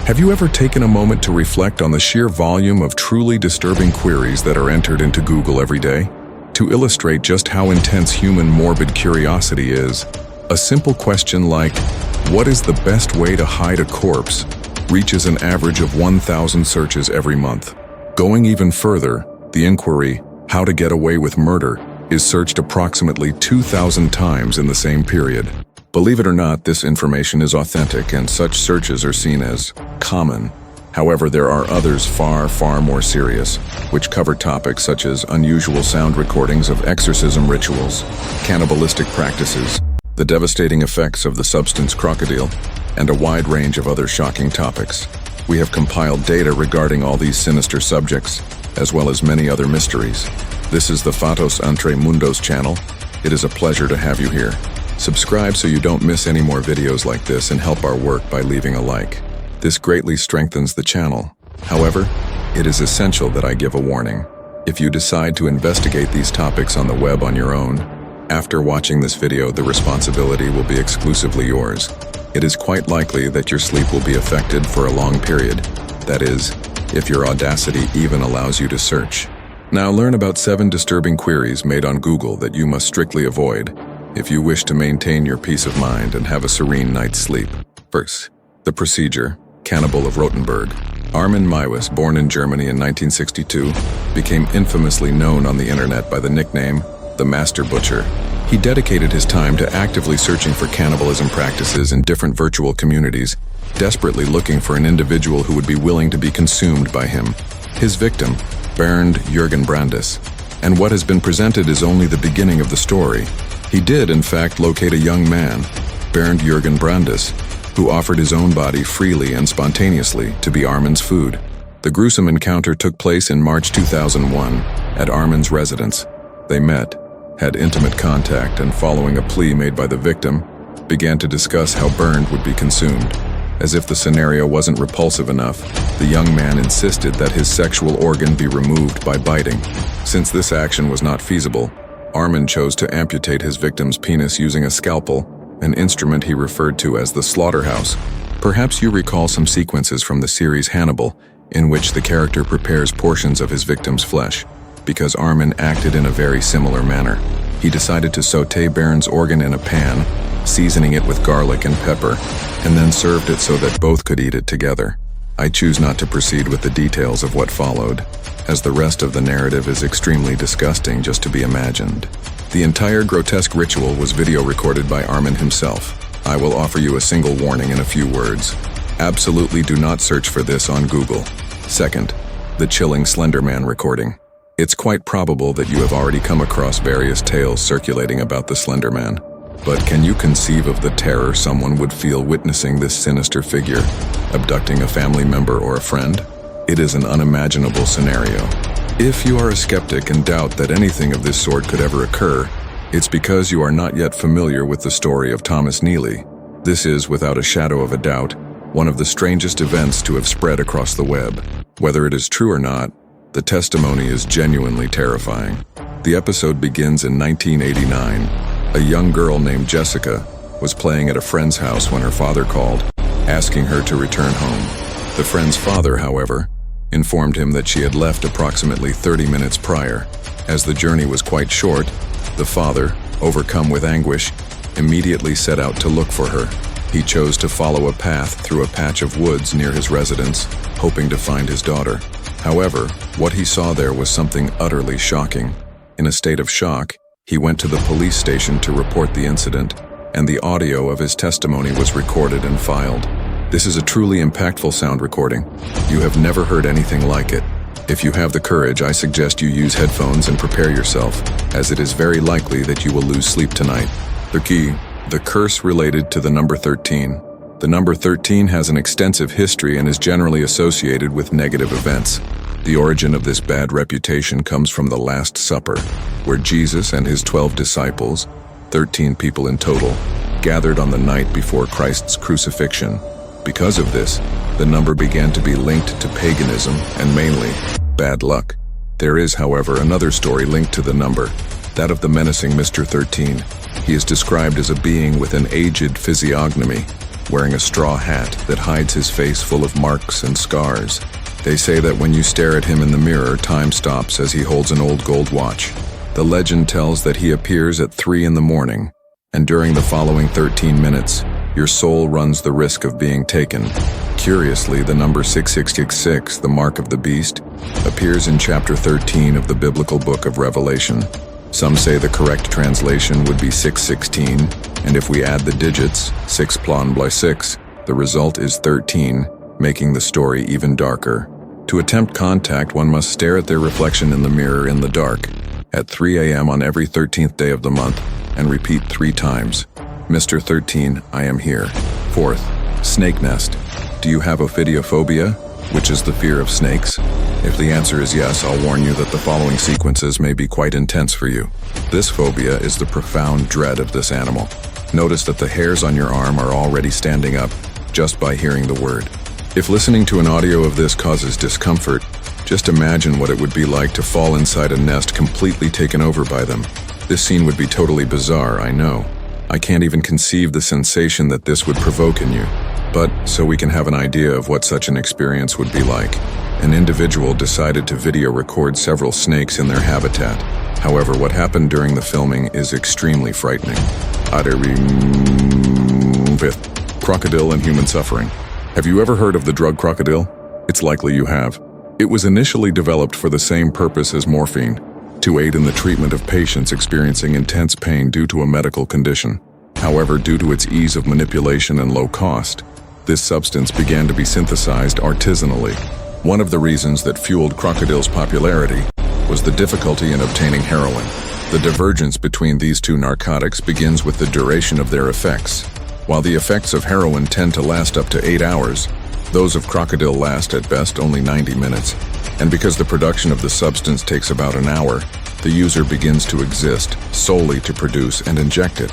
Have you ever taken a moment to reflect on the sheer volume of truly disturbing queries that are entered into Google every day? To illustrate just how intense human morbid curiosity is, a simple question like, "What is the best way to hide a corpse?" reaches an average of 1,000 searches every month. Going even further, the inquiry, "How to get away with murder?" is searched approximately 2,000 times in the same period. Believe it or not, this information is authentic and such searches are seen as common. However, there are others far more serious, which cover topics such as unusual sound recordings of exorcism rituals, cannibalistic practices, the devastating effects of the substance Krokodil, and a wide range of other shocking topics. We have compiled data regarding all these sinister subjects, as well as many other mysteries. This is the Fatos Entre Mundos channel. It is a pleasure to have you here. Subscribe so you don't miss any more videos like this and help our work by leaving a like. This greatly strengthens the channel. However, it is essential that I give a warning. If you decide to investigate these topics on the web on your own, after watching this video, the responsibility will be exclusively yours. It is quite likely that your sleep will be affected for a long period. That is, if your audacity even allows you to search. Now learn about 7 disturbing queries made on Google that you must strictly avoid if you wish to maintain your peace of mind and have a serene night's sleep. First, the procedure, cannibal of Rotenburg. Armin Maiwis, born in Germany in 1962, became infamously known on the internet by the nickname, the Master Butcher. He dedicated his time to actively searching for cannibalism practices in different virtual communities, desperately looking for an individual who would be willing to be consumed by him. His victim, Bernd Jürgen Brandes. And what has been presented is only the beginning of the story. He did, in fact, locate a young man, Bernd Jürgen Brandes, who offered his own body freely and spontaneously to be Armin's food. The gruesome encounter took place in March 2001 at Armin's residence. They met, had intimate contact, and following a plea made by the victim, began to discuss how Bernd would be consumed. As if the scenario wasn't repulsive enough, the young man insisted that his sexual organ be removed by biting. Since this action was not feasible, Armin chose to amputate his victim's penis using a scalpel, an instrument he referred to as the slaughterhouse. Perhaps you recall some sequences from the series Hannibal, in which the character prepares portions of his victim's flesh. Because Armin acted in a very similar manner, he decided to sauté Bernd's organ in a pan, seasoning it with garlic and pepper, and then served it so that both could eat it together. I choose not to proceed with the details of what followed, as the rest of the narrative is extremely disgusting just to be imagined. The entire grotesque ritual was video recorded by Armin himself. I will offer you a single warning in a few words. Absolutely do not search for this on Google. Second, the chilling Slender Man recording. It's quite probable that you have already come across various tales circulating about the Slender Man. But can you conceive of the terror someone would feel witnessing this sinister figure, abducting a family member or a friend? It is an unimaginable scenario. If you are a skeptic and doubt that anything of this sort could ever occur, it's because you are not yet familiar with the story of Thomas Neely. This is, without a shadow of a doubt, one of the strangest events to have spread across the web. Whether it is true or not, the testimony is genuinely terrifying. The episode begins in 1989. A young girl named Jessica was playing at a friend's house when her father called, asking her to return home. The friend's father, however, informed him that she had left approximately 30 minutes prior. As the journey was quite short, the father, overcome with anguish, immediately set out to look for her. He chose to follow a path through a patch of woods near his residence, hoping to find his daughter. However, what he saw there was something utterly shocking. In a state of shock, he went to the police station to report the incident, and the audio of his testimony was recorded and filed. This is a truly impactful sound recording. You have never heard anything like it. If you have the courage, I suggest you use headphones and prepare yourself, as it is very likely that you will lose sleep tonight. The curse related to the number 13. The number 13 has an extensive history and is generally associated with negative events. The origin of this bad reputation comes from the Last Supper, where Jesus and his 12 disciples, 13 people in total, gathered on the night before Christ's crucifixion. Because of this, the number began to be linked to paganism and mainly bad luck. There is, however, another story linked to the number, that of the menacing Mr. 13. He is described as a being with an aged physiognomy, wearing a straw hat that hides his face full of marks and scars. They say that when you stare at him in the mirror, time stops as he holds an old gold watch. The legend tells that he appears at 3 in the morning, and during the following 13 minutes, your soul runs the risk of being taken. Curiously, the number 6666, the mark of the beast, appears in chapter 13 of the biblical book of Revelation. Some say the correct translation would be 616, and if we add the digits, 6 + 6, the result is 13, making the story even darker. To attempt contact, one must stare at their reflection in the mirror in the dark, at 3 a.m. on every 13th day of the month, and repeat 3 times. Mr. 13, I am here. 4th, snake nest. Do you have ophidiophobia, which is the fear of snakes? If the answer is yes, I'll warn you that the following sequences may be quite intense for you. This phobia is the profound dread of this animal. Notice that the hairs on your arm are already standing up just by hearing the word. If listening to an audio of this causes discomfort, just imagine what it would be like to fall inside a nest completely taken over by them. This scene would be totally bizarre, I know. I can't even conceive the sensation that this would provoke in you. But, so we can have an idea of what such an experience would be like, an individual decided to video record several snakes in their habitat. However, what happened during the filming is extremely frightening. Krokodil and human suffering. Have you ever heard of the drug Krokodil? It's likely you have. It was initially developed for the same purpose as morphine, to aid in the treatment of patients experiencing intense pain due to a medical condition. However, due to its ease of manipulation and low cost, this substance began to be synthesized artisanally. One of the reasons that fueled Krokodil's popularity was the difficulty in obtaining heroin. The divergence between these two narcotics begins with the duration of their effects. While the effects of heroin tend to last up to 8 hours, those of Krokodil last at best only 90 minutes. And because the production of the substance takes about an hour, the user begins to exist solely to produce and inject it.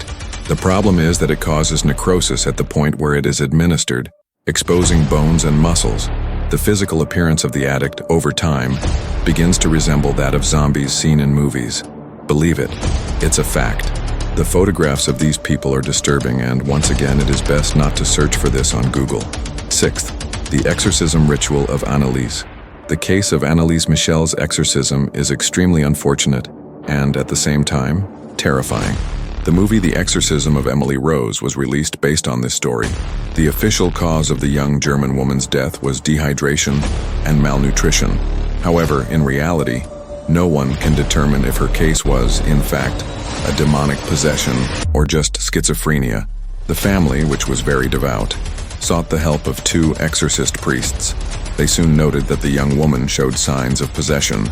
The problem is that it causes necrosis at the point where it is administered, exposing bones and muscles. The physical appearance of the addict, over time, begins to resemble that of zombies seen in movies. Believe it, it's a fact. The photographs of these people are disturbing, and once again, it is best not to search for this on Google. 6th, the exorcism ritual of Anneliese. The case of Anneliese Michel's exorcism is extremely unfortunate and, at the same time, terrifying. The movie The Exorcism of Emily Rose was released based on this story. The official cause of the young German woman's death was dehydration and malnutrition. However, in reality, no one can determine if her case was, in fact, a demonic possession or just schizophrenia. The family, which was very devout, sought the help of 2 exorcist priests. They soon noted that the young woman showed signs of possession.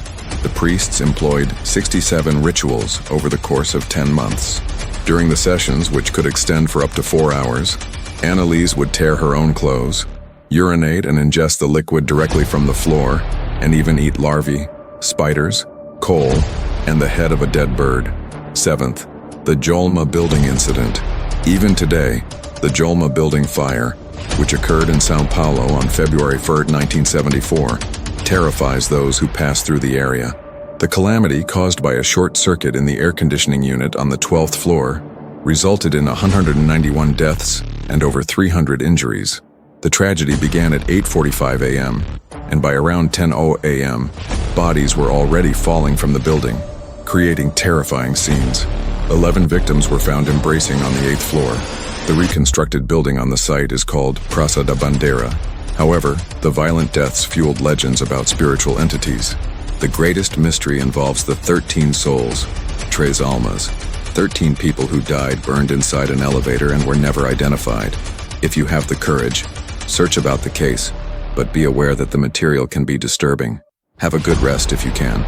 The priests employed 67 rituals over the course of 10 months. During the sessions, which could extend for up to 4 hours, Anneliese would tear her own clothes, urinate and ingest the liquid directly from the floor, and even eat larvae, spiders, coal, and the head of a dead bird. 7th, the Jolma building incident. Even today, the Jolma building fire, which occurred in São Paulo on February 1, 1974, terrifies those who pass through the area. The calamity, caused by a short circuit in the air conditioning unit on the 12th floor, resulted in 191 deaths and over 300 injuries. The tragedy began at 8:45 a.m., and by around 10:00 a.m., bodies were already falling from the building, creating terrifying scenes. 11 victims were found embracing on the 8th floor. The reconstructed building on the site is called Praça da Bandeira. However, the violent deaths fueled legends about spiritual entities. The greatest mystery involves the 13 souls, Tres Almas, 13 people who died burned inside an elevator and were never identified. If you have the courage, search about the case, but be aware that the material can be disturbing. Have a good rest if you can.